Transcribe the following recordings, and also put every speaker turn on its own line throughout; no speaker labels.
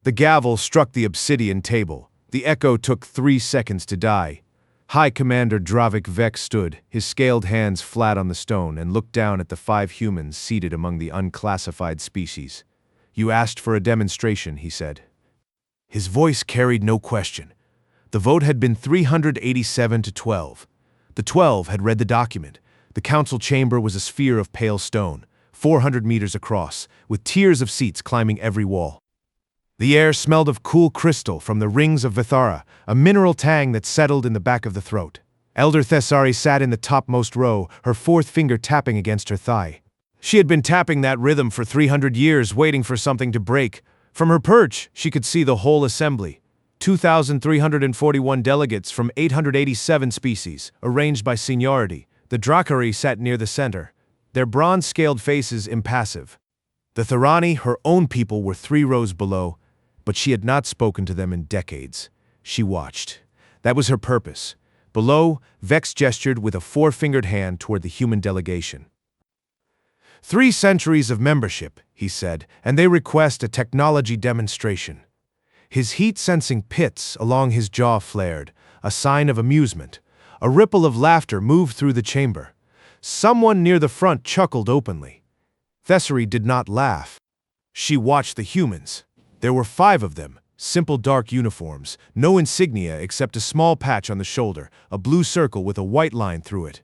The gavel struck the obsidian table. The echo took 3 seconds to die. High Commander Dravik Vex stood, his scaled hands flat on the stone, and looked down at the 5 humans seated among the unclassified species. "You asked for a demonstration," he said. His voice carried no question. The vote had been 387 to 12. The 12 had read the document. The council chamber was a sphere of pale stone, 400 meters across, with tiers of seats climbing every wall. The air smelled of cool crystal from the rings of Vithara, a mineral tang that settled in the back of the throat. Elder Thessari sat in the topmost row, her 4th finger tapping against her thigh. She had been tapping that rhythm for 300 years, waiting for something to break. From her perch, she could see the whole assembly. 2,341 delegates from 887 species, arranged by seniority. The Drakari sat near the center, their bronze-scaled faces impassive. The Tharani, her own people, were 3 rows below, but she had not spoken to them in decades. She watched. That was her purpose. Below, Vex gestured with a 4-fingered hand toward the human delegation. 3 centuries of membership, he said, and they request a technology demonstration. His heat-sensing pits along his jaw flared, a sign of amusement. A ripple of laughter moved through the chamber. Someone near the front chuckled openly. Thessari did not laugh. She watched the humans. There were 5 of them, simple dark uniforms, no insignia except a small patch on the shoulder, a blue circle with a white line through it.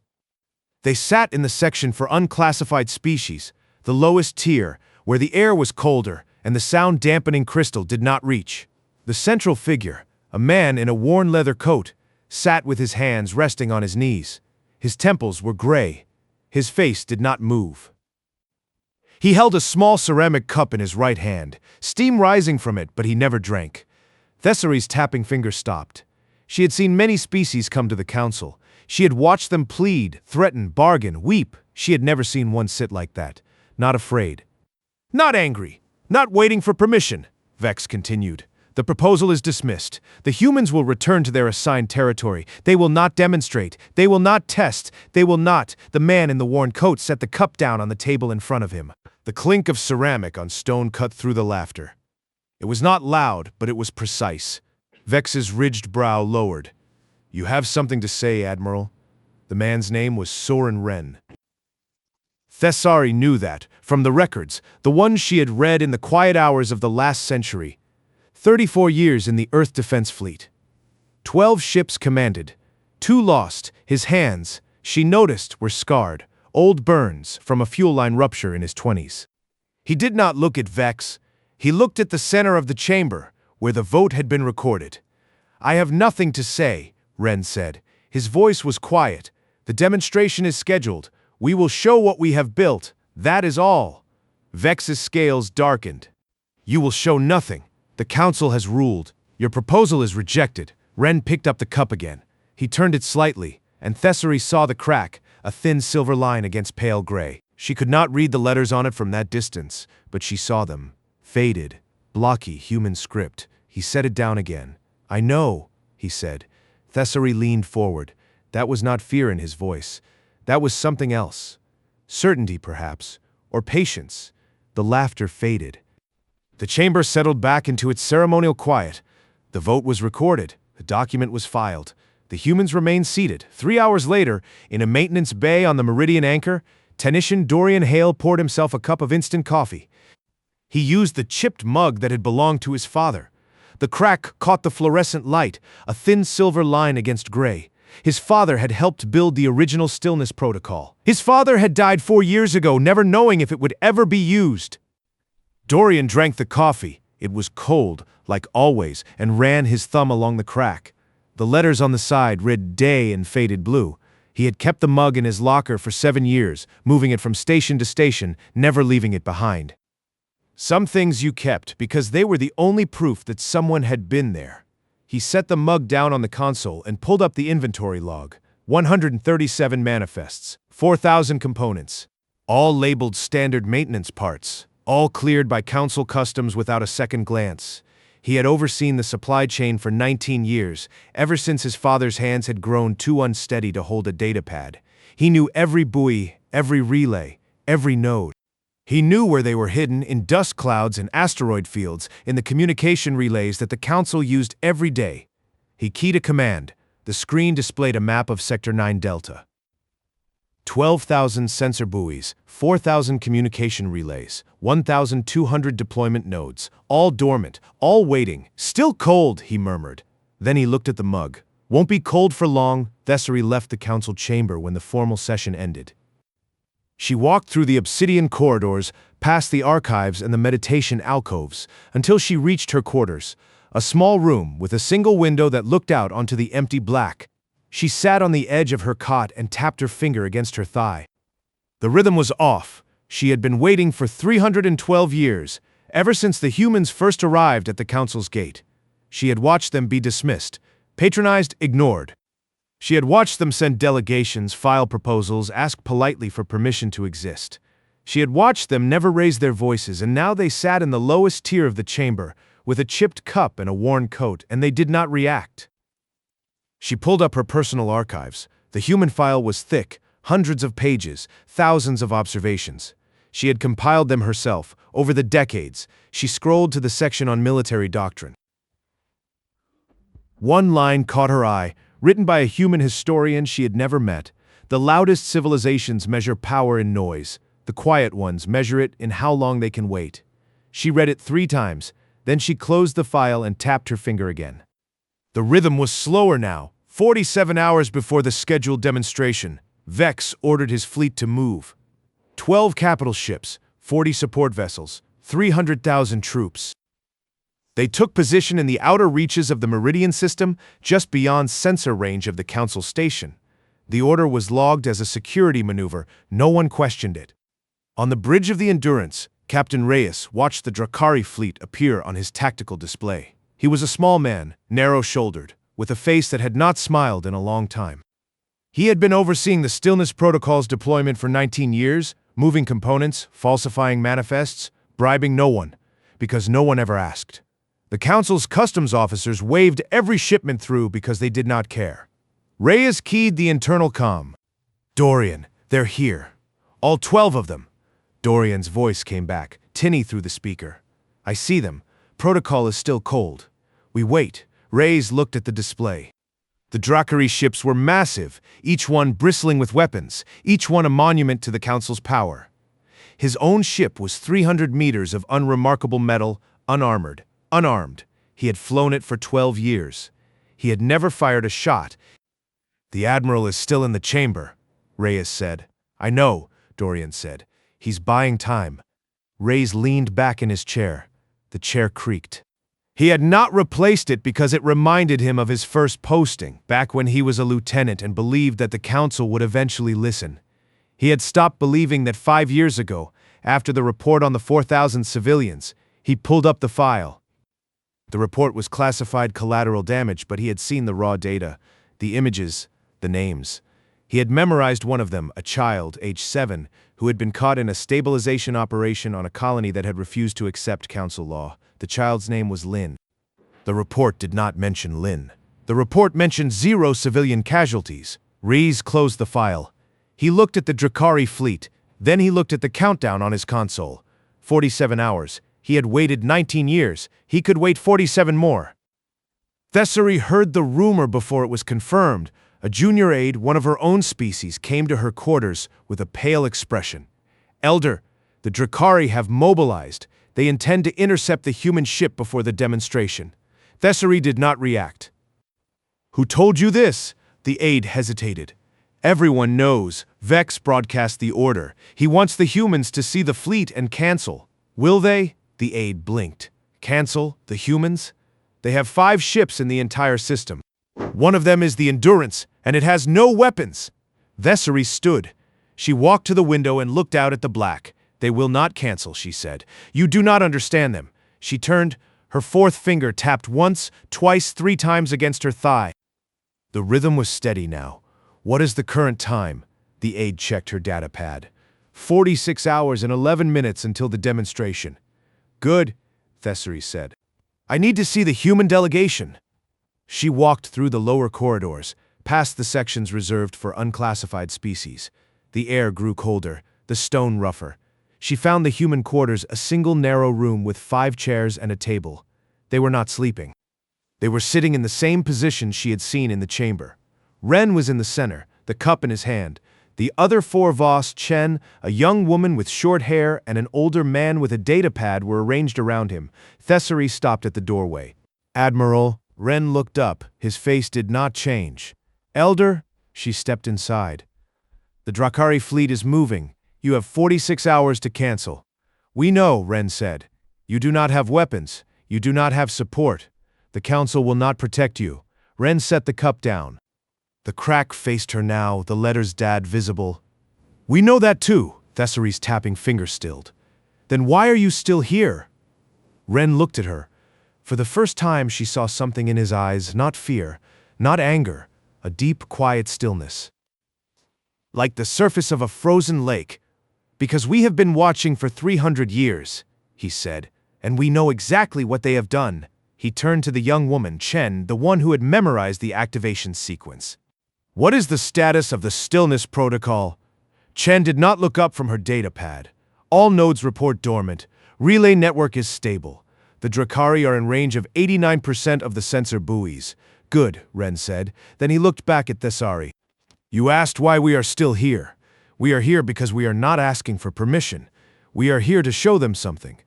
They sat in the section for unclassified species, the lowest tier, where the air was colder and the sound-dampening crystal did not reach. The central figure, a man in a worn leather coat, sat with his hands resting on his knees. His temples were gray. His face did not move. He held a small ceramic cup in his right hand, steam rising from it, but he never drank. Thessari's tapping finger stopped. She had seen many species come to the council. She had watched them plead, threaten, bargain, weep. She had never seen one sit like that, not afraid. "Not angry, not waiting for permission," Vex continued. "The proposal is dismissed. The humans will return to their assigned territory. They will not demonstrate. They will not test. They will not." The man in the worn coat set the cup down on the table in front of him. The clink of ceramic on stone cut through the laughter. It was not loud, but it was precise. Vex's ridged brow lowered. "You have something to say, Admiral." The man's name was Soren Wren. Thessari knew that, from the records, the ones she had read in the quiet hours of the last century. 34 years in the Earth Defense Fleet. 12 ships commanded. 2 lost. His hands, she noticed, were scarred. Old burns from a fuel line rupture in his 20s. He did not look at Vex. He looked at the center of the chamber, where the vote had been recorded. "I have nothing to say," Wren said. His voice was quiet. "The demonstration is scheduled. We will show what we have built. That is all." Vex's scales darkened. "You will show nothing. The council has ruled. Your proposal is rejected." Wren picked up the cup again. He turned it slightly, and Thessari saw the crack, a thin silver line against pale gray. She could not read the letters on it from that distance, but she saw them. Faded, blocky human script. He set it down again. "I know," he said. Thessari leaned forward. That was not fear in his voice. That was something else. Certainty, perhaps, or patience. The laughter faded. The chamber settled back into its ceremonial quiet. The vote was recorded. The document was filed. The humans remained seated. 3 hours later, in a maintenance bay on the Meridian Anchor, technician Dorian Hale poured himself a cup of instant coffee. He used the chipped mug that had belonged to his father. The crack caught the fluorescent light, a thin silver line against gray. His father had helped build the original stillness protocol. His father had died 4 years ago, never knowing if it would ever be used. Dorian drank the coffee. It was cold, like always, and ran his thumb along the crack. The letters on the side read "Day" in faded blue. He had kept the mug in his locker for 7 years, moving it from station to station, never leaving it behind. "Some things you kept because they were the only proof that someone had been there." He set the mug down on the console and pulled up the inventory log. 137 manifests, 4,000 components, all labeled standard maintenance parts, all cleared by council customs without a second glance. He had overseen the supply chain for 19 years, ever since his father's hands had grown too unsteady to hold a datapad. He knew every buoy, every relay, every node. He knew where they were hidden in dust clouds and asteroid fields in the communication relays that the Council used every day. He keyed a command. The screen displayed a map of Sector 9 Delta. 12,000 sensor buoys, 4,000 communication relays, 1,200 deployment nodes, all dormant, all waiting. Still cold, he murmured. Then he looked at the mug. Won't be cold for long. Thessery left the council chamber when the formal session ended. She walked through the obsidian corridors, past the archives and the meditation alcoves, until she reached her quarters, a small room with a single window that looked out onto the empty black. She sat on the edge of her cot and tapped her finger against her thigh. The rhythm was off. She had been waiting for 312 years, ever since the humans first arrived at the council's gate. She had watched them be dismissed, patronized, ignored. She had watched them send delegations, file proposals, ask politely for permission to exist. She had watched them never raise their voices, and now they sat in the lowest tier of the chamber, with a chipped cup and a worn coat, and they did not react. She pulled up her personal archives. The human file was thick, hundreds of pages, thousands of observations. She had compiled them herself, over the decades. She scrolled to the section on military doctrine. One line caught her eye, written by a human historian she had never met. The loudest civilizations measure power in noise. The quiet ones measure it in how long they can wait. She read it 3 times, then she closed the file and tapped her finger again. The rhythm was slower now. 47 hours before the scheduled demonstration, Vex ordered his fleet to move. 12 capital ships, 40 support vessels, 300,000 troops. They took position in the outer reaches of the Meridian system, just beyond sensor range of the Council station. The order was logged as a security maneuver. No one questioned it. On the bridge of the Endurance, Captain Reyes watched the Drakari fleet appear on his tactical display. He was a small man, narrow-shouldered, with a face that had not smiled in a long time. He had been overseeing the Stillness Protocol's deployment for 19 years, moving components, falsifying manifests, bribing no one, because no one ever asked. The Council's customs officers waved every shipment through because they did not care. Reyes keyed the internal comm. "Dorian, they're here. All 12 of them." Dorian's voice came back, tinny through the speaker. "I see them. Protocol is still cold. We wait." Reyes looked at the display. The Drakari ships were massive, each one bristling with weapons, each one a monument to the Council's power. His own ship was 300 meters of unremarkable metal, unarmored, unarmed. He had flown it for 12 years. He had never fired a shot. "The Admiral is still in the chamber," Reyes said. "I know," Dorian said. "He's buying time." Reyes leaned back in his chair. The chair creaked. He had not replaced it because it reminded him of his first posting, back when he was a lieutenant and believed that the Council would eventually listen. He had stopped believing that 5 years ago, after the report on the 4,000 civilians. He pulled up the file. The report was classified collateral damage, but he had seen the raw data, the images, the names. He had memorized one of them, a child, age 7, who had been caught in a stabilization operation on a colony that had refused to accept Council law. The child's name was Lynn. The report did not mention Lynn. The report mentioned 0 civilian casualties. Reyes closed the file. He looked at the Drakari fleet. Then he looked at the countdown on his console. 47 hours. He had waited 19 years. He could wait 47 more. Thessery heard the rumor before it was confirmed. A junior aide, one of her own species, came to her quarters with a pale expression. "Elder, the Drakari have mobilized. They intend to intercept the human ship before the demonstration." Thessery did not react. "Who told you this?" The aide hesitated. "Everyone knows. Vex broadcast the order. He wants the humans to see the fleet and cancel." "Will they?" The aide blinked. "Cancel? The humans? They have 5 ships in the entire system. One of them is the Endurance, and it has no weapons." Thessery stood. She walked to the window and looked out at the black. "They will not cancel," she said. "You do not understand them." She turned. Her 4th finger tapped once, twice, 3 times against her thigh. The rhythm was steady now. "What is the current time?" The aide checked her data pad. 46 hours and 11 minutes until the demonstration." "Good," Thessery said. "I need to see the human delegation." She walked through the lower corridors, past the sections reserved for unclassified species. The air grew colder, the stone rougher. She found the human quarters a single narrow room with 5 chairs and a table. They were not sleeping. They were sitting in the same position she had seen in the chamber. Ren was in the center, the cup in his hand. The other 4 Voss, Chen, a young woman with short hair, and an older man with a datapad were arranged around him. Thessery stopped at the doorway. "Admiral," Ren looked up. His face did not change. "Elder?" She stepped inside. "The Drakari fleet is moving. You have 46 hours to cancel." "We know," Ren said. "You do not have weapons. You do not have support. The Council will not protect you." Ren set the cup down. The crack faced her now, the letters "Dad" visible. "We know that too," Thessary's tapping finger stilled. "Then why are you still here?" Ren looked at her. For the first time she saw something in his eyes, not fear, not anger, a deep, quiet stillness. "Like the surface of a frozen lake. Because we have been watching for 300 years, he said, "and we know exactly what they have done." He turned to the young woman, Chen, the one who had memorized the activation sequence. "What is the status of the stillness protocol?" Chen did not look up from her datapad. "All nodes report dormant. Relay network is stable. The Drakari are in range of 89% of the sensor buoys." "Good," Ren said. Then he looked back at Thessary. "You asked why we are still here. We are here because we are not asking for permission. We are here to show them something."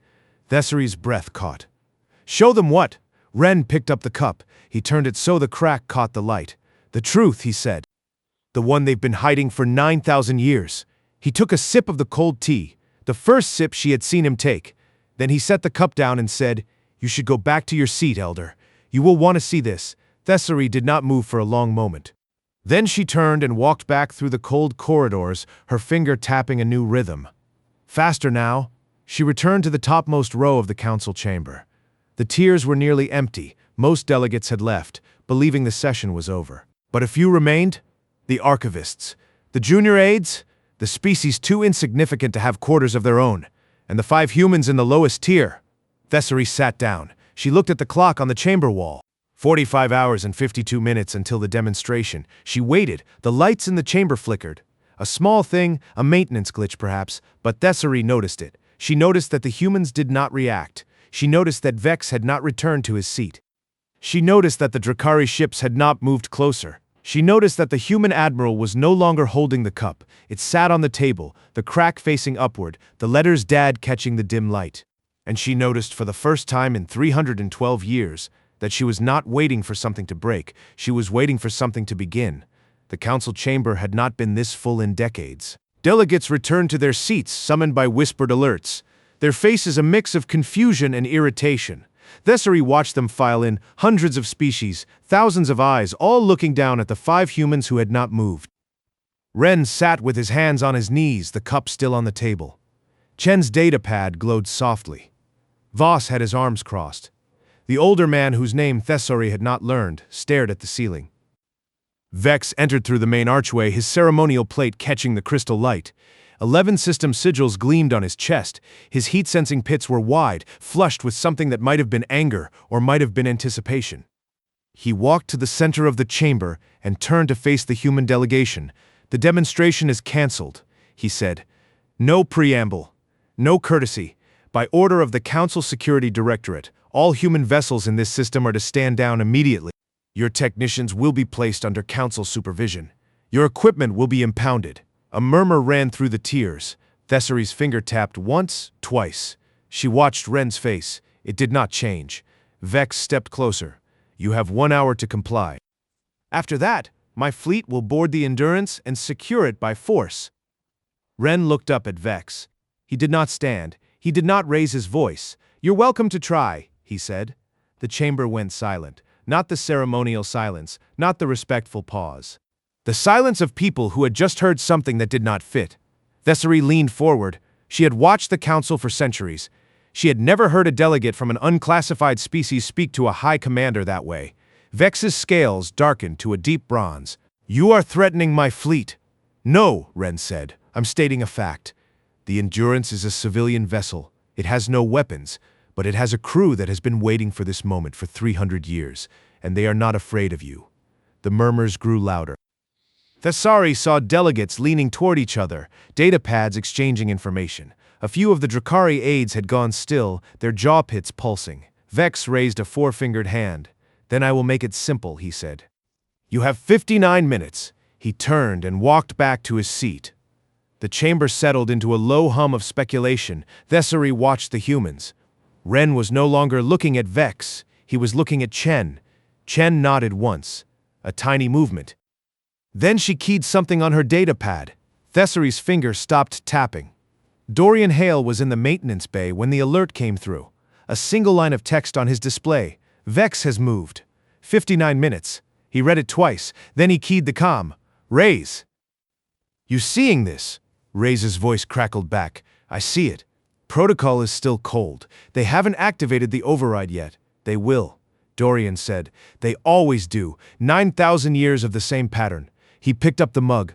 Thessary's breath caught. "Show them what?" Ren picked up the cup. He turned it so the crack caught the light. "The truth," he said. "The one they've been hiding for 9,000 years." He took a sip of the cold tea, the first sip she had seen him take. Then he set the cup down and said, "You should go back to your seat, Elder. You will want to see this." Thessary did not move for a long moment. Then she turned and walked back through the cold corridors, her finger tapping a new rhythm. Faster now. She returned to the topmost row of the council chamber. The tiers were nearly empty. Most delegates had left, believing the session was over. But a few remained. The archivists, the junior aides, the species too insignificant to have quarters of their own, and the 5 humans in the lowest tier. Thessary sat down. She looked at the clock on the chamber wall. 45 hours and 52 minutes until the demonstration. She waited. The lights in the chamber flickered. A small thing, a maintenance glitch perhaps, but Thessary noticed it. She noticed that the humans did not react. She noticed that Vex had not returned to his seat. She noticed that the Drakari ships had not moved closer. She noticed that the human admiral was no longer holding the cup. It sat on the table, the crack facing upward, the letters "Dad" catching the dim light. And she noticed for the first time in 312 years that she was not waiting for something to break, she was waiting for something to begin. The council chamber had not been this full in decades. Delegates returned to their seats, summoned by whispered alerts. Their faces a mix of confusion and irritation. Thessary watched them file in, hundreds of species, thousands of eyes, all looking down at the 5 humans who had not moved. Ren sat with his hands on his knees, the cup still on the table. Chen's datapad glowed softly. Voss had his arms crossed. The older man, whose name Thessary had not learned, stared at the ceiling. Vex entered through the main archway, his ceremonial plate catching the crystal light. 11 system sigils gleamed on his chest. His heat-sensing pits were wide, flushed with something that might have been anger or might have been anticipation. He walked to the center of the chamber and turned to face the human delegation. "The demonstration is cancelled," he said. "No preamble. No courtesy. By order of the Council Security Directorate, all human vessels in this system are to stand down immediately. Your technicians will be placed under Council supervision. Your equipment will be impounded." A murmur ran through the tiers. Thessary's finger tapped once, twice. She watched Ren's face. It did not change. Vex stepped closer. "You have 1 hour to comply. After that, my fleet will board the Endurance and secure it by force." Ren looked up at Vex. He did not stand. He did not raise his voice. "You're welcome to try," he said. The chamber went silent. Not the ceremonial silence, not the respectful pause. The silence of people who had just heard something that did not fit. Thessary leaned forward. She had watched the council for centuries. She had never heard a delegate from an unclassified species speak to a high commander that way. Vex's scales darkened to a deep bronze. "You are threatening my fleet." "No," Ren said. "I'm stating a fact. The Endurance is a civilian vessel. It has no weapons, but it has a crew that has been waiting for this moment for 300 years, and they are not afraid of you." The murmurs grew louder. Thessary saw delegates leaning toward each other, datapads exchanging information. A few of the Drakari aides had gone still, their jaw pits pulsing. Vex raised a four-fingered hand. "Then I will make it simple," he said. "You have 59 minutes." He turned and walked back to his seat. The chamber settled into a low hum of speculation. Thessery watched the humans. Ren was no longer looking at Vex. He was looking at Chen. Chen nodded once. A tiny movement. Then she keyed something on her data pad. Thessery's finger stopped tapping. Dorian Hale was in the maintenance bay when the alert came through. A single line of text on his display. "Vex has moved. 59 minutes. He read it twice. Then he keyed the comm. "Raise." "You seeing this?" Ray's voice crackled back. "I see it. Protocol is still cold. They haven't activated the override yet. They will," Dorian said. "They always do. 9,000 years of the same pattern." He picked up the mug.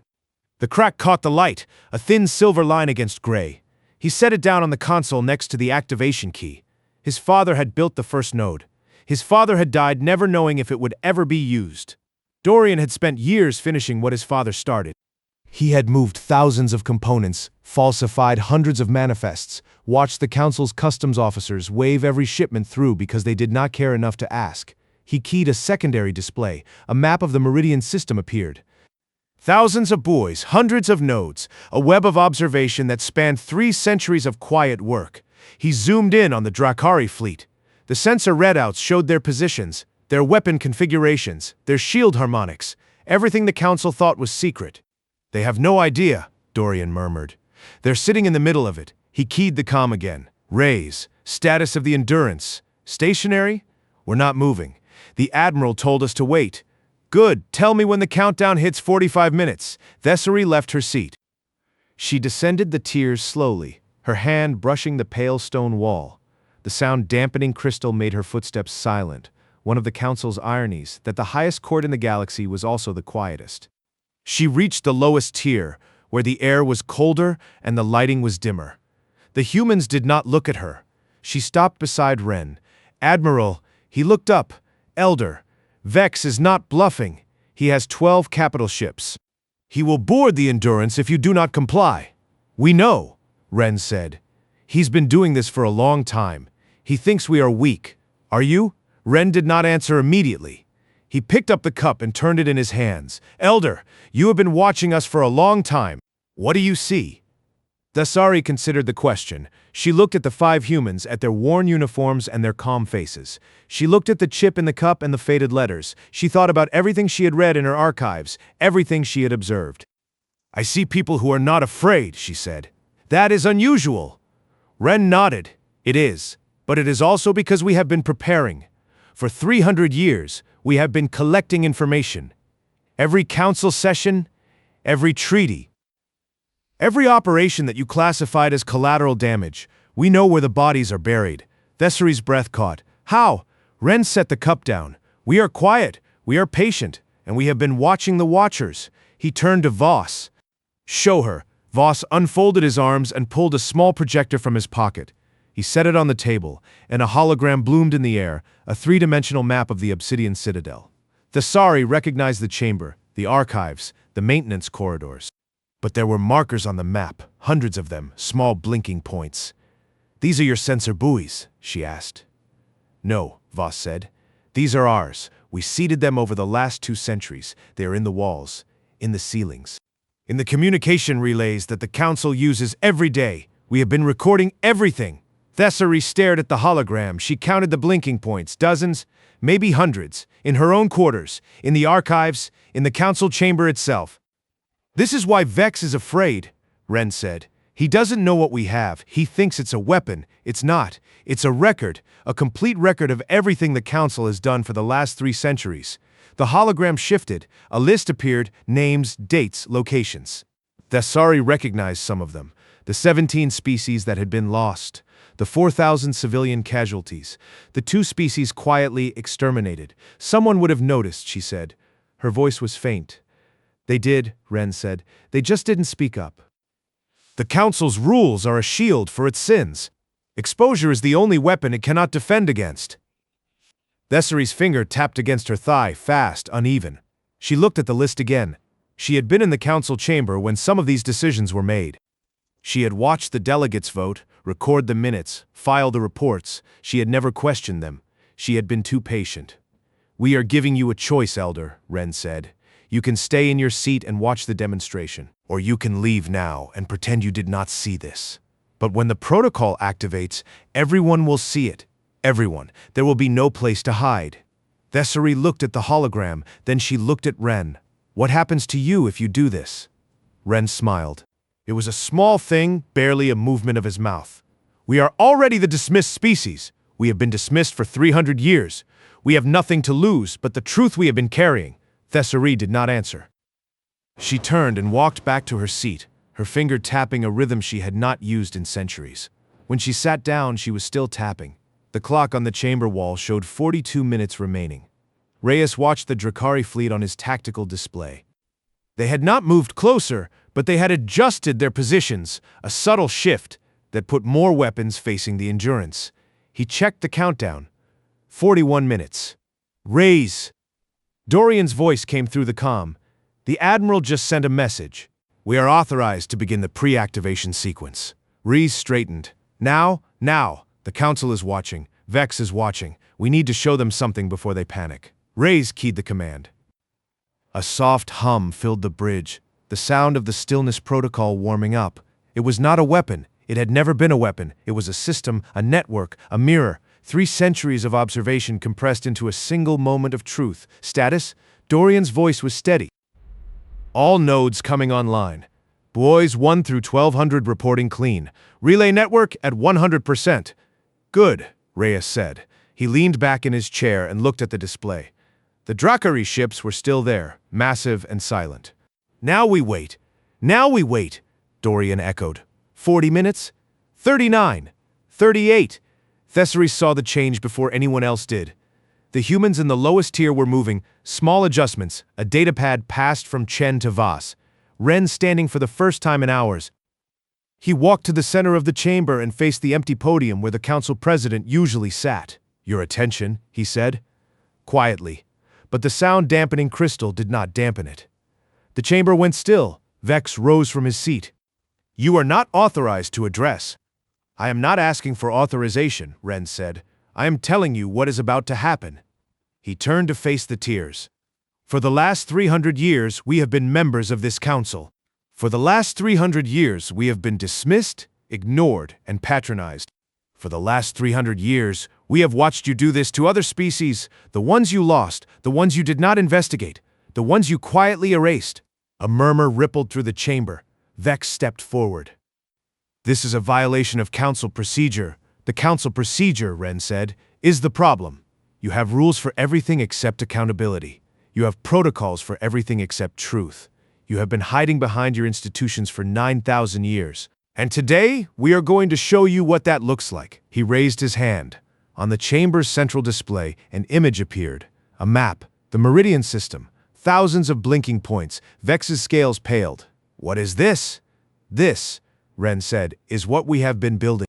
The crack caught the light, a thin silver line against gray. He set it down on the console next to the activation key. His father had built the first node. His father had died never knowing if it would ever be used. Dorian had spent years finishing what his father started. He had moved thousands of components, falsified hundreds of manifests, watched the Council's customs officers wave every shipment through because they did not care enough to ask. He keyed a secondary display. A map of the Meridian system appeared. Thousands of buoys, hundreds of nodes, a web of observation that spanned 3 centuries of quiet work. He zoomed in on the Drakari fleet. The sensor readouts showed their positions, their weapon configurations, their shield harmonics, everything the Council thought was secret. "They have no idea," Dorian murmured. "They're sitting in the middle of it." He keyed the comm again. "Raise. Status of the Endurance. Stationary? We're not moving. The Admiral told us to wait." "Good. Tell me when the countdown hits 45 minutes. Thessery left her seat. She descended the tiers slowly, her hand brushing the pale stone wall. The sound-dampening crystal made her footsteps silent, one of the Council's ironies that the highest court in the galaxy was also the quietest. She reached the lowest tier, where the air was colder and the lighting was dimmer. The humans did not look at her. She stopped beside Ren. "Admiral," he looked up. "Elder, Vex is not bluffing. He has 12 capital ships. He will board the Endurance if you do not comply." "We know," Ren said. "He's been doing this for a long time. He thinks we are weak. Are you?" Ren did not answer immediately. He picked up the cup and turned it in his hands. "Elder, you have been watching us for a long time. What do you see?" Thessery considered the question. She looked at the 5 humans, at their worn uniforms and their calm faces. She looked at the chip in the cup and the faded letters. She thought about everything she had read in her archives, everything she had observed. "I see people who are not afraid," she said. "That is unusual." Ren nodded. "It is. But it is also because we have been preparing. For 300 years, we have been collecting information. Every council session, every treaty, every operation that you classified as collateral damage, we know where the bodies are buried." Thessery's breath caught. "How?" Ren set the cup down. "We are quiet, we are patient, and we have been watching the Watchers." He turned to Voss. "Show her." Voss unfolded his arms and pulled a small projector from his pocket. He set it on the table, and a hologram bloomed in the air, a 3-dimensional map of the Obsidian Citadel. Thessery recognized the chamber, the archives, the maintenance corridors. But there were markers on the map, hundreds of them, small blinking points. "These are your sensor buoys?" she asked. "No," Voss said. "These are ours. We seeded them over the last 2 centuries. They are in the walls, in the ceilings, in the communication relays that the Council uses every day. We have been recording everything." Thessery stared at the hologram. She counted the blinking points, dozens, maybe hundreds, in her own quarters, in the archives, in the Council chamber itself. "This is why Vex is afraid," Ren said. "He doesn't know what we have. He thinks it's a weapon. It's not. It's a record, a complete record of everything the Council has done for the last 3 centuries. The hologram shifted. A list appeared, names, dates, locations. Thessery recognized some of them. The 17 species that had been lost. The 4,000 civilian casualties. The 2 species quietly exterminated. Someone would have noticed, she said. Her voice was faint. "They did," Ren said. "They just didn't speak up. The Council's rules are a shield for its sins. Exposure is the only weapon it cannot defend against." Thessery's finger tapped against her thigh, fast, uneven. She looked at the list again. She had been in the Council chamber when some of these decisions were made. She had watched the delegates vote, record the minutes, file the reports. She had never questioned them. She had been too patient. "We are giving you a choice, Elder," Ren said. "You can stay in your seat and watch the demonstration, or you can leave now and pretend you did not see this. But when the protocol activates, everyone will see it. Everyone. There will be no place to hide." Thessery looked at the hologram, then she looked at Ren. "What happens to you if you do this?" Ren smiled. It was a small thing, barely a movement of his mouth. "We are already the dismissed species. We have been dismissed for 300 years. We have nothing to lose but the truth we have been carrying." Thessery did not answer. She turned and walked back to her seat, her finger tapping a rhythm she had not used in centuries. When she sat down, she was still tapping. The clock on the chamber wall showed 42 minutes remaining. Reyes watched the Drakari fleet on his tactical display. They had not moved closer, but they had adjusted their positions, a subtle shift that put more weapons facing the Endurance. He checked the countdown. 41 minutes. "Raise!" Dorian's voice came through the comm. "The Admiral just sent a message. We are authorized to begin the pre-activation sequence." Reese straightened. Now. The Council is watching. Vex is watching. We need to show them something before they panic." Reyes keyed the command. A soft hum filled the bridge, the sound of the stillness protocol warming up. It was not a weapon. It had never been a weapon. It was a system, a network, a mirror. 3 centuries of observation compressed into a single moment of truth. Status? Dorian's voice was steady. "All nodes coming online. Boys 1 through 1200 reporting clean. Relay network at 100%. "Good," Reyes said. He leaned back in his chair and looked at the display. The Drakari ships were still there, massive and silent. Now we wait, Dorian echoed. 40 minutes? 39. 38. Thessery saw the change before anyone else did. The humans in the lowest tier were moving, small adjustments, a datapad passed from Chen to Voss. Ren standing for the first time in hours. He walked to the center of the chamber and faced the empty podium where the council president usually sat. "Your attention," he said, quietly, but the sound-dampening crystal did not dampen it. The chamber went still. Vex rose from his seat. "You are not authorized to address." "I am not asking for authorization," Ren said. "I am telling you what is about to happen." He turned to face the tiers. "For the last 300 years, we have been members of this council. For the last 300 years, we have been dismissed, ignored, and patronized. For the last 300 years, we have watched you do this to other species, the ones you lost, the ones you did not investigate, the ones you quietly erased." A murmur rippled through the chamber. Vex stepped forward. "This is a violation of council procedure." "The council procedure," Ren said, "is the problem. You have rules for everything except accountability. You have protocols for everything except truth. You have been hiding behind your institutions for 9,000 years. And today, we are going to show you what that looks like." He raised his hand. On the chamber's central display, an image appeared. A map, the Meridian system, thousands of blinking points. Vex's scales paled. "What is this?" "This," Ren said, "is what we have been building.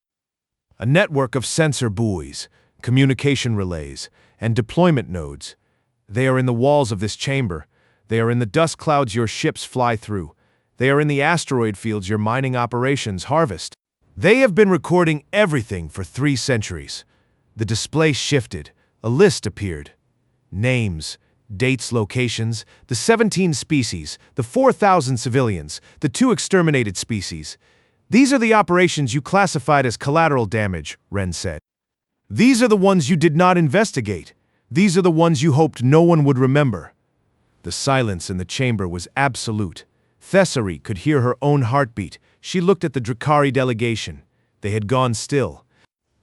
A network of sensor buoys, communication relays, and deployment nodes. They are in the walls of this chamber. They are in the dust clouds your ships fly through. They are in the asteroid fields your mining operations harvest. They have been recording everything for 3 centuries. The display shifted. A list appeared. Names, dates, locations, the 17 species, the 4,000 civilians, the 2 exterminated species. "These are the operations you classified as collateral damage," Ren said. "These are the ones you did not investigate. These are the ones you hoped no one would remember." The silence in the chamber was absolute. Thessery could hear her own heartbeat. She looked at the Drakari delegation. They had gone still.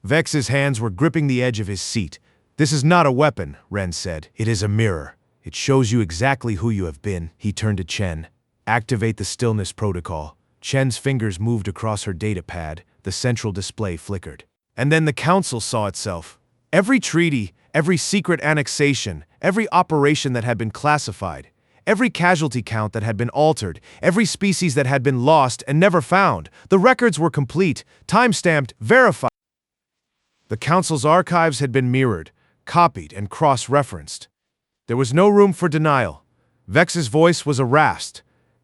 Vex's hands were gripping the edge of his seat. "This is not a weapon," Ren said. "It is a mirror. It shows you exactly who you have been." He turned to Chen. "Activate the stillness protocol." Chen's fingers moved across her datapad. The central display flickered. And then the council saw itself. Every treaty, every secret annexation, every operation that had been classified, every casualty count that had been altered, every species that had been lost and never found. The records were complete, time-stamped, verified. The council's archives had been mirrored, copied, and cross-referenced. There was no room for denial. Vex's voice was a rasp.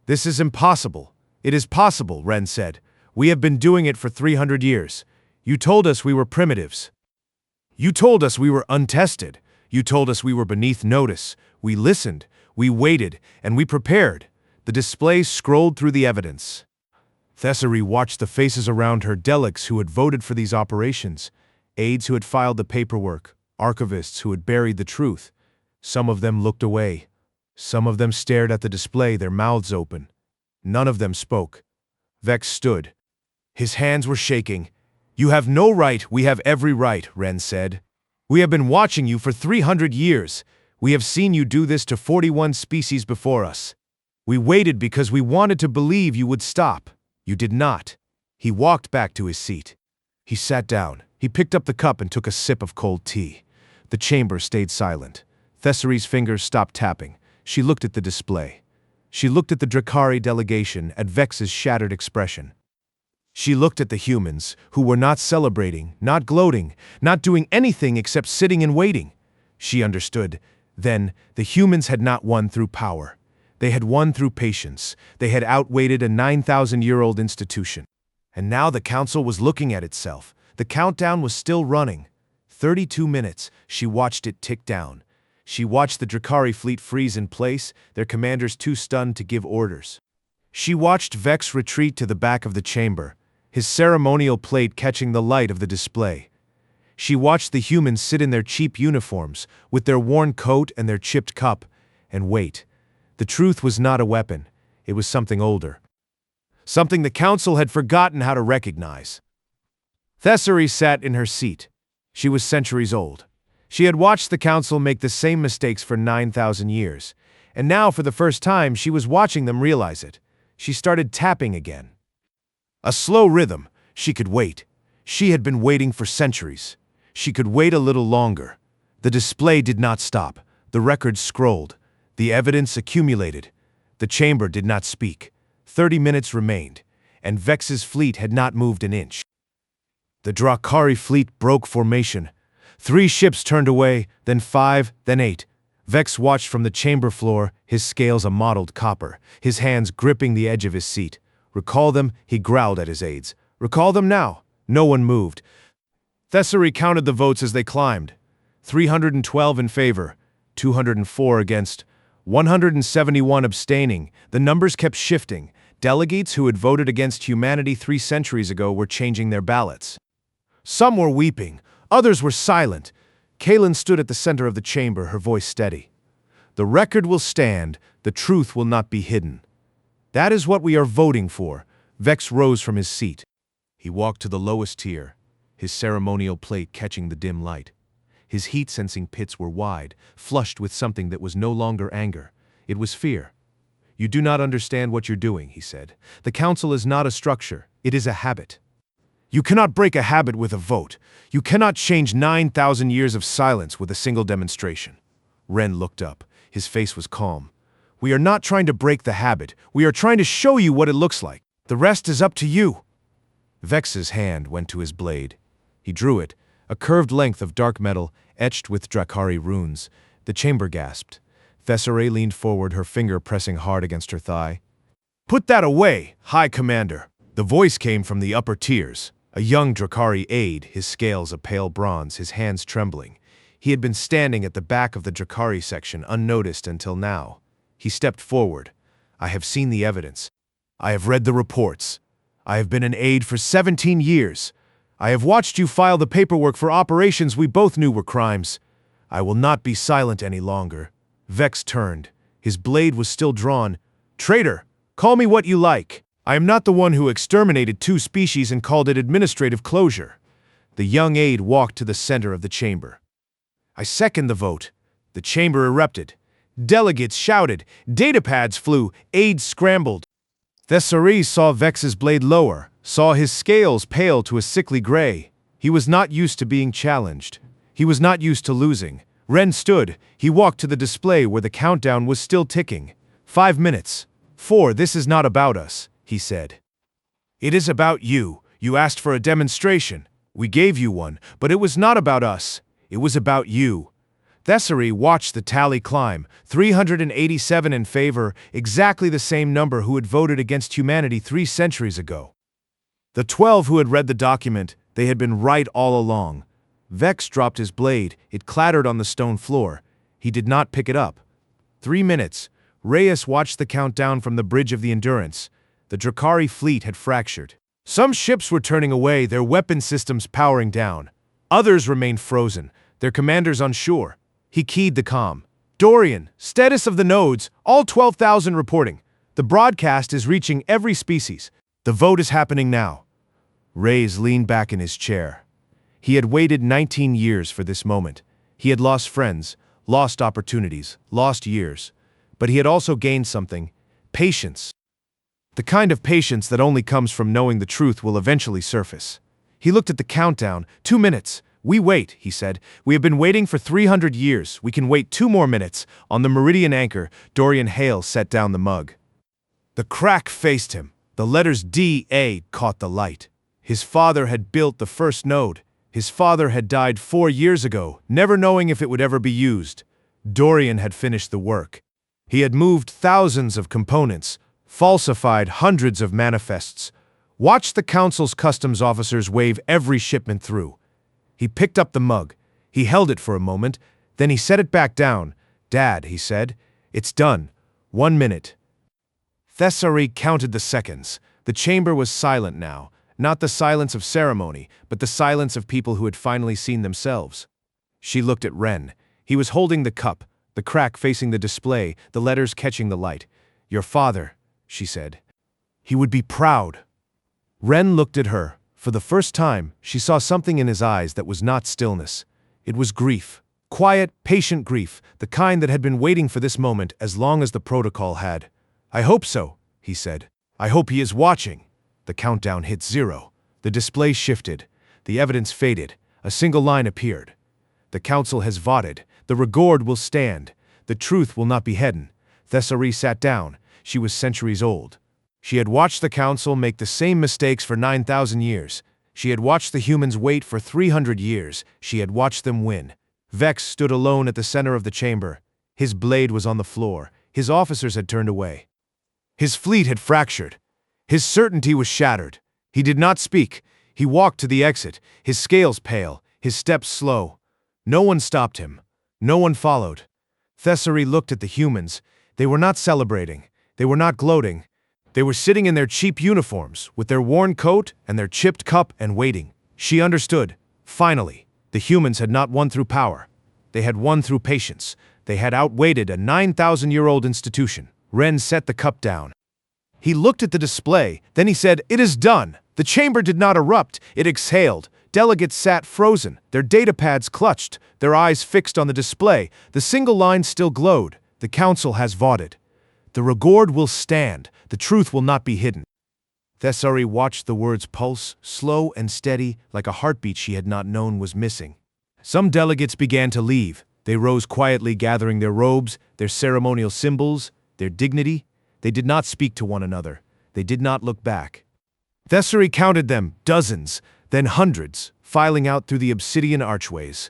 "This is impossible." "It is possible," Ren said. We have been doing it for 300 years. You told us we were primitives. You told us we were untested. You told us we were beneath notice. We listened, we waited, and we prepared. The display scrolled through the evidence. Thessery watched the faces around her, delegates who had voted for these operations, aides who had filed the paperwork, archivists who had buried the truth. Some of them looked away. Some of them stared at the display, their mouths open. None of them spoke. Vex stood. His hands were shaking. You have no right, we have every right, Ren said. We have been watching you for 300 years. We have seen you do this to 41 species before us. We waited because we wanted to believe you would stop. You did not. He walked back to his seat. He sat down. He picked up the cup and took a sip of cold tea. The chamber stayed silent. Thessary's fingers stopped tapping. She looked at the display. She looked at the Drakari delegation, at Vex's shattered expression. She looked at the humans, who were not celebrating, not gloating, not doing anything except sitting and waiting. She understood. Then, the humans had not won through power. They had won through patience. They had outweighted a 9,000-year-old institution. And now the council was looking at itself. The countdown was still running. 32 minutes. She watched it tick down. She watched the Drakari fleet freeze in place, their commanders too stunned to give orders. She watched Vex retreat to the back of the chamber, his ceremonial plate catching the light of the display. She watched the humans sit in their cheap uniforms, with their worn coat and their chipped cup, and wait. The truth was not a weapon. It was something older. Something the council had forgotten how to recognize. Thessery sat in her seat. She was centuries old. She had watched the council make the same mistakes for 9,000 years, and now for the first time she was watching them realize it. She started tapping again. A slow rhythm. She could wait. She had been waiting for centuries. She could wait a little longer. The display did not stop. The records scrolled. The evidence accumulated. The chamber did not speak. 30 minutes remained, and Vex's fleet had not moved an inch. The Drakari fleet broke formation. 3 ships turned away, then 5, then 8. Vex watched from the chamber floor, his scales a mottled copper, his hands gripping the edge of his seat. Recall them, he growled at his aides. Recall them now. No one moved. Thessery counted the votes as they climbed. 312 in favor, 204 against, 171 abstaining. The numbers kept shifting. Delegates who had voted against humanity 3 centuries ago were changing their ballots. Some were weeping. Others were silent. Kaylin stood at the center of the chamber, her voice steady. The record will stand. The truth will not be hidden. That is what we are voting for. Vex rose from his seat. He walked to the lowest tier, his ceremonial plate catching the dim light. His heat-sensing pits were wide, flushed with something that was no longer anger. It was fear. You do not understand what you're doing, he said. The council is not a structure. It is a habit. You cannot break a habit with a vote. You cannot change 9,000 years of silence with a single demonstration. Ren looked up. His face was calm. We are not trying to break the habit. We are trying to show you what it looks like. The rest is up to you. Vex's hand went to his blade. He drew it, a curved length of dark metal etched with Drakari runes. The chamber gasped. Thessery leaned forward, her finger pressing hard against her thigh. Put that away, High Commander. The voice came from the upper tiers. A young Drakari aide, his scales a pale bronze, his hands trembling. He had been standing at the back of the Drakari section, unnoticed until now. He stepped forward. I have seen the evidence. I have read the reports. I have been an aide for 17 years. I have watched you file the paperwork for operations we both knew were crimes. I will not be silent any longer. Vex turned. His blade was still drawn. Traitor, call me what you like. I am not the one who exterminated 2 species and called it administrative closure. The young aide walked to the center of the chamber. I second the vote. The chamber erupted. Delegates shouted. Datapads flew. Aides scrambled. Thessery saw Vex's blade lower, saw his scales pale to a sickly gray. He was not used to being challenged. He was not used to losing. Ren stood. He walked to the display where the countdown was still ticking. 5 minutes. 4, this is not about us, he said. It is about you. You asked for a demonstration. We gave you one, but it was not about us. It was about you. Thessery watched the tally climb, 387 in favor, exactly the same number who had voted against humanity 3 centuries ago. The 12 who had read the document, they had been right all along. Vex dropped his blade. It clattered on the stone floor. He did not pick it up. 3 minutes. Reyes watched the countdown from the bridge of the Endurance. The Drakari fleet had fractured. Some ships were turning away, their weapon systems powering down. Others remained frozen, their commanders unsure. He keyed the comm. Dorian, status of the nodes, all 12,000 reporting. The broadcast is reaching every species. The vote is happening now. Reyes leaned back in his chair. He had waited 19 years for this moment. He had lost friends, lost opportunities, lost years. But he had also gained something: patience. The kind of patience that only comes from knowing the truth will eventually surface. He looked at the countdown. 2 minutes. We wait, he said. We have been waiting for 300 years. We can wait 2 more minutes. On the Meridian anchor, Dorian Hale set down the mug. The crack faced him. The letters D-A caught the light. His father had built the first node. His father had died 4 years ago, never knowing if it would ever be used. Dorian had finished the work. He had moved thousands of components, falsified hundreds of manifests, watched the Council's customs officers wave every shipment through. He picked up the mug. He held it for a moment, then he set it back down. Dad, he said, it's done. 1 minute. Thessary counted the seconds. The chamber was silent now, not the silence of ceremony, but the silence of people who had finally seen themselves. She looked at Ren. He was holding the cup, the crack facing the display, the letters catching the light. Your father, she said. He would be proud. Ren looked at her. For the first time, she saw something in his eyes that was not stillness. It was grief. Quiet, patient grief, the kind that had been waiting for this moment as long as the protocol had. I hope so, he said. I hope he is watching. The countdown hit 0. The display shifted. The evidence faded. A single line appeared. The council has voted. The regord will stand. The truth will not be hidden. Thessary sat down. She was centuries old. She had watched the council make the same mistakes for 9,000 years. She had watched the humans wait for 300 years. She had watched them win. Vex stood alone at the center of the chamber. His blade was on the floor. His officers had turned away. His fleet had fractured. His certainty was shattered. He did not speak. He walked to the exit, his scales pale, his steps slow. No one stopped him. No one followed. Thessary looked at the humans. They were not celebrating. They were not gloating. They were sitting in their cheap uniforms, with their worn coat and their chipped cup and waiting. She understood. Finally, the humans had not won through power. They had won through patience. They had outwaited a 9,000-year-old institution. Ren set the cup down. He looked at the display, then he said, "It is done." The chamber did not erupt, it exhaled. Delegates sat frozen, their datapads clutched, their eyes fixed on the display. The single line still glowed. The council has voted. The regord will stand. The truth will not be hidden. Thessary watched the words pulse, slow and steady, like a heartbeat she had not known was missing. Some delegates began to leave. They rose quietly, gathering their robes, their ceremonial symbols, their dignity. They did not speak to one another. They did not look back. Thessary counted them, dozens, then hundreds, filing out through the obsidian archways.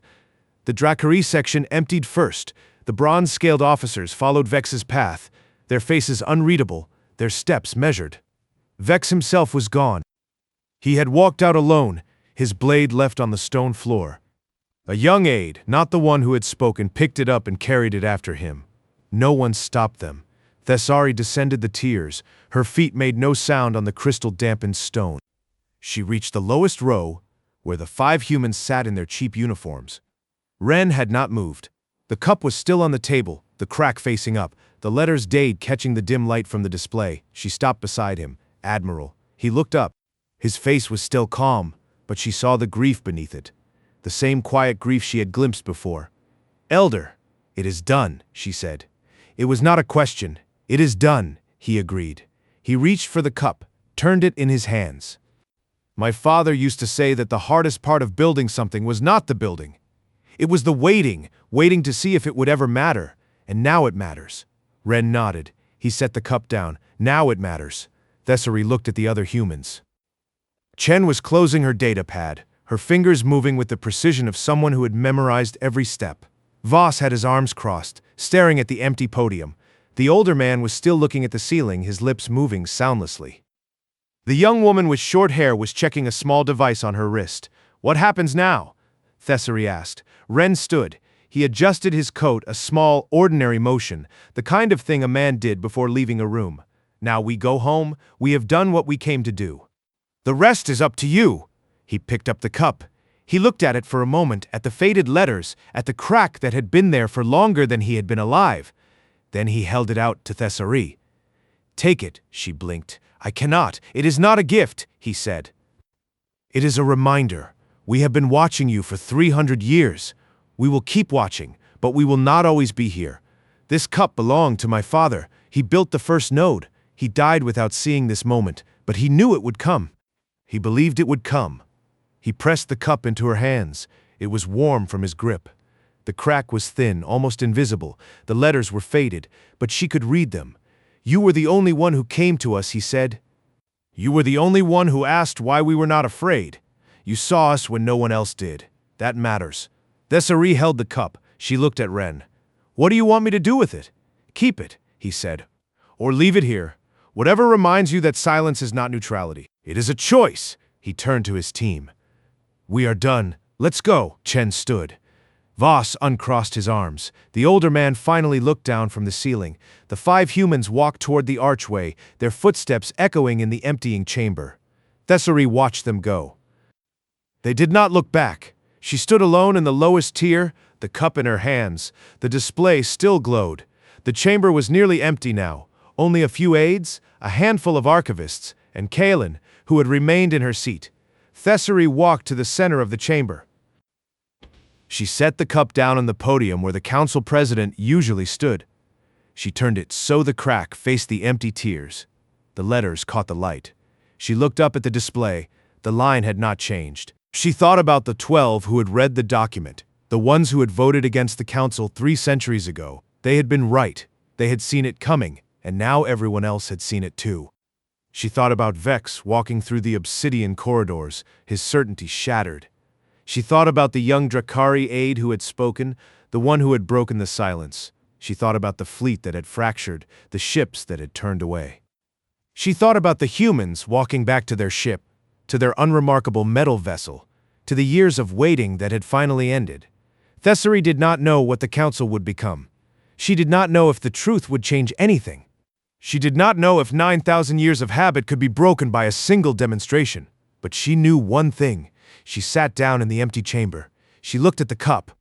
The Drakari section emptied first. The bronze-scaled officers followed Vex's path, their faces unreadable, their steps measured. Vex himself was gone. He had walked out alone, his blade left on the stone floor. A young aide, not the one who had spoken, picked it up and carried it after him. No one stopped them. Thessary descended the tiers. Her feet made no sound on the crystal-dampened stone. She reached the lowest row, where the 5 humans sat in their cheap uniforms. Ren had not moved. The cup was still on the table, the crack facing up, the letters Dade catching the dim light from the display. She stopped beside him. Admiral. He looked up. His face was still calm, but she saw the grief beneath it. The same quiet grief she had glimpsed before. Elder, it is done, she said. It was not a question. It is done, he agreed. He reached for the cup, turned it in his hands. My father used to say that the hardest part of building something was not the building. It was the waiting to see if it would ever matter. And now it matters. Ren nodded. He set the cup down. Now it matters. Thessary looked at the other humans. Chen was closing her datapad, her fingers moving with the precision of someone who had memorized every step. Voss had his arms crossed, staring at the empty podium. The older man was still looking at the ceiling, his lips moving soundlessly. The young woman with short hair was checking a small device on her wrist. "What happens now?" Thessery asked. Ren stood. He adjusted his coat, a small, ordinary motion, the kind of thing a man did before leaving a room. "Now we go home. We have done what we came to do. The rest is up to you." He picked up the cup. He looked at it for a moment, at the faded letters, at the crack that had been there for longer than he had been alive. Then he held it out to Thessery. "Take it," she blinked. "I cannot. It is not a gift," he said. "It is a reminder. We have been watching you for 300 years. We will keep watching, but we will not always be here. This cup belonged to my father. He built the first node. He died without seeing this moment, but he knew it would come. He believed it would come." He pressed the cup into her hands. It was warm from his grip. The crack was thin, almost invisible. The letters were faded, but she could read them. "You were the only one who came to us," he said. "You were the only one who asked why we were not afraid. You saw us when no one else did. That matters." Thessery held the cup. She looked at Ren. "What do you want me to do with it?" "Keep it," he said. "Or leave it here. Whatever reminds you that silence is not neutrality. It is a choice." He turned to his team. "We are done. Let's go." Chen stood. Voss uncrossed his arms. The older man finally looked down from the ceiling. The 5 humans walked toward the archway, their footsteps echoing in the emptying chamber. Thessery watched them go. They did not look back. She stood alone in the lowest tier, the cup in her hands. The display still glowed. The chamber was nearly empty now. Only a few aides, a handful of archivists, and Kalen, who had remained in her seat. Thessery walked to the center of the chamber. She set the cup down on the podium where the council president usually stood. She turned it so the crack faced the empty tiers. The letters caught the light. She looked up at the display. The line had not changed. She thought about the 12 who had read the document, the ones who had voted against the council 3 centuries ago. They had been right. They had seen it coming, and now everyone else had seen it too. She thought about Vex walking through the obsidian corridors, his certainty shattered. She thought about the young Drakari aide who had spoken, the one who had broken the silence. She thought about the fleet that had fractured, the ships that had turned away. She thought about the humans walking back to their ship, to their unremarkable metal vessel, to the years of waiting that had finally ended. Thessery did not know what the council would become. She did not know if the truth would change anything. She did not know if 9,000 years of habit could be broken by a single demonstration. But she knew one thing. She sat down in the empty chamber. She looked at the cup.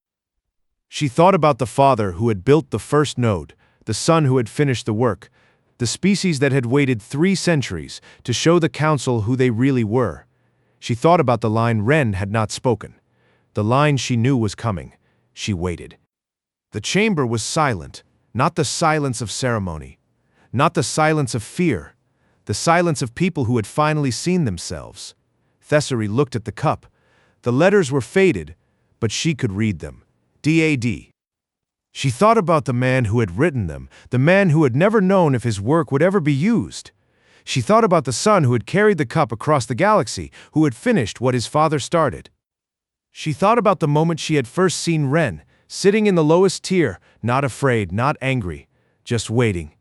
She thought about the father who had built the first node, the son who had finished the work, the species that had waited 3 centuries to show the council who they really were. She thought about the line Ren had not spoken, the line she knew was coming. She waited. The chamber was silent, not the silence of ceremony, not the silence of fear, the silence of people who had finally seen themselves. Thessery looked at the cup. The letters were faded, but she could read them. DAD. She thought about the man who had written them, the man who had never known if his work would ever be used. She thought about the son who had carried the cup across the galaxy, who had finished what his father started. She thought about the moment she had first seen Ren, sitting in the lowest tier, not afraid, not angry, just waiting.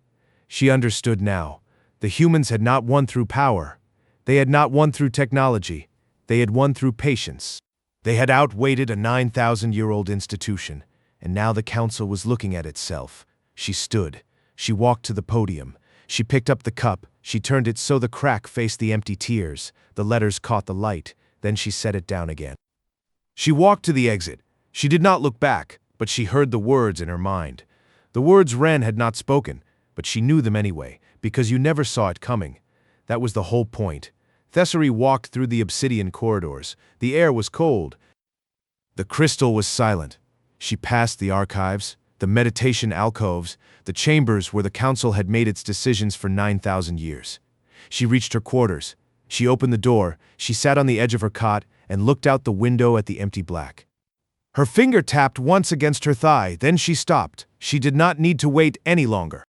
She understood now. The humans had not won through power. They had not won through technology. They had won through patience. They had outwaited a 9,000-year-old institution, and now the council was looking at itself. She stood. She walked to the podium. She picked up the cup. She turned it so the crack faced the empty tiers. The letters caught the light. Then she set it down again. She walked to the exit. She did not look back, but she heard the words in her mind. The words Ren had not spoken, but she knew them anyway, because you never saw it coming. That was the whole point. Thessery walked through the obsidian corridors. The air was cold. The crystal was silent. She passed the archives, the meditation alcoves, the chambers where the council had made its decisions for 9,000 years. She reached her quarters. She opened the door. She sat on the edge of her cot and looked out the window at the empty black. Her finger tapped once against her thigh, then she stopped. She did not need to wait any longer.